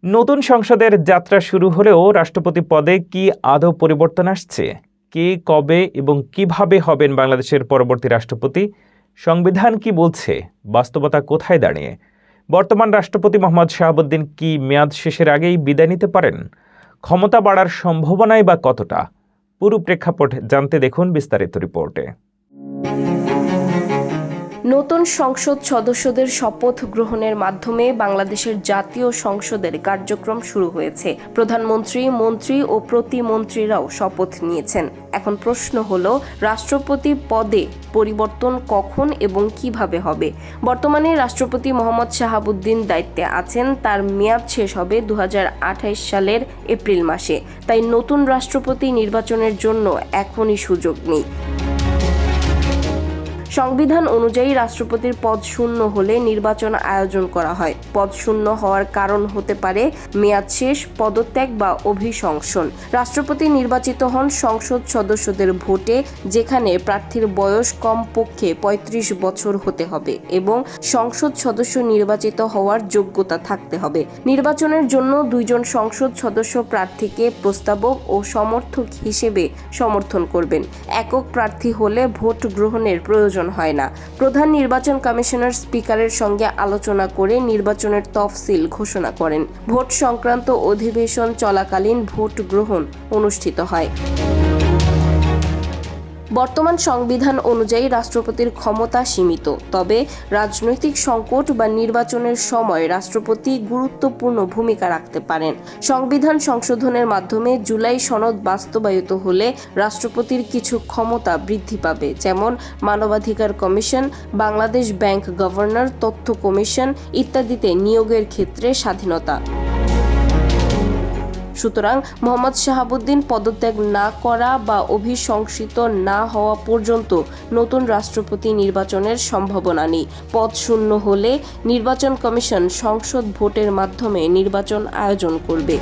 নতুন সংসদের যাত্রা শুরু হলেও রাষ্ট্রপতি পদে কি আদৌ পরিবর্তন আসছে? কে, কবে এবং কিভাবে হবেন বাংলাদেশের পরবর্তী রাষ্ট্রপতি? সংবিধান কি বলছে? বাস্তবতা কোথায় দাঁড়িয়ে? বর্তমান রাষ্ট্রপতি মোহাম্মদ শাহাবুদ্দিন কি মেয়াদ শেষের আগেই বিদায় নিতে পারেন? ক্ষমতা বাড়ার সম্ভাবনাই বা কতটা? পুরো প্রেক্ষাপট জানতে দেখুন বিস্তারিত রিপোর্টে। নতুন সংসদ সদস্যদের শপথ গ্রহণের মাধ্যমে বাংলাদেশের জাতীয় সংসদের কার্যক্রম শুরু হয়েছে। প্রধানমন্ত্রী, মন্ত্রী ও প্রতিমন্ত্রীরাও শপথ নিয়েছেন। এখন প্রশ্ন হলো, রাষ্ট্রপতি পদে পরিবর্তন কখন এবং কিভাবে হবে? বর্তমানে রাষ্ট্রপতি মোহাম্মদ শাহাবুদ্দিন দায়িত্বে আছেন। তার মেয়াদ শেষ হবে 2028 সালের এপ্রিল মাসে। তাই নতুন রাষ্ট্রপতি নির্বাচনের জন্য এখনই সুযোগ নেই। সংবিধান অনুযায়ী রাষ্ট্রপতির পদ শূন্য হলে নির্বাচন আয়োজন করা হয়। পদ শূন্য হওয়ার কারণ হতে পারে মেয়াদ শেষ, পদত্যাগ বা অভিশংসন। রাষ্ট্রপতি নির্বাচিত হন সংসদ সদস্যদের ভোটে, যেখানে প্রার্থীর বয়স কমপক্ষে 35 বছর হতে হবে এবং সংসদ সদস্য নির্বাচিত হওয়ার যোগ্যতা থাকতে হবে। নির্বাচনের জন্য 2 জন সংসদ সদস্য প্রার্থীকে প্রস্তাবক ও সমর্থক হিসেবে সমর্থন করবেন। একক প্রার্থী হলে ভোট গ্রহণের প্রয়োজন হয় না। প্রধান নির্বাচন কমিশনার স্পিকারের সঙ্গে আলোচনা করে নির্বাচনের তফসিল ঘোষণা করেন। ভোট সংক্রান্ত অধিবেশন চলাকালীন ভোট গ্রহণ অনুষ্ঠিত হয়। বর্তমান সংবিধান অনুযায়ী রাষ্ট্রপতির ক্ষমতা সীমিত, তবে রাজনৈতিক সংকট বা নির্বাচনের সময় রাষ্ট্রপতি গুরুত্বপূর্ণ ভূমিকা রাখতে পারেন। সংবিধান সংশোধনের মাধ্যমে জুলাই সনদ বাস্তবায়িত হলে রাষ্ট্রপতির কিছু ক্ষমতা বৃদ্ধি পাবে, যেমন মানবাধিকার কমিশন, বাংলাদেশ ব্যাংক গভর্নর, তথ্য কমিশন ইত্যাদিতে নিয়োগের ক্ষেত্রে স্বাধীনতা। সুতরাং মোহাম্মদ শাহাবুদ্দিন পদত্যাগ না করা বা অভিশংসিত না হওয়া পর্যন্ত নতুন রাষ্ট্রপতি নির্বাচনের সম্ভাবনা নেই। পদ শূন্য হলে নির্বাচন কমিশন সংসদ ভোটের মাধ্যমে নির্বাচন আয়োজন করবে।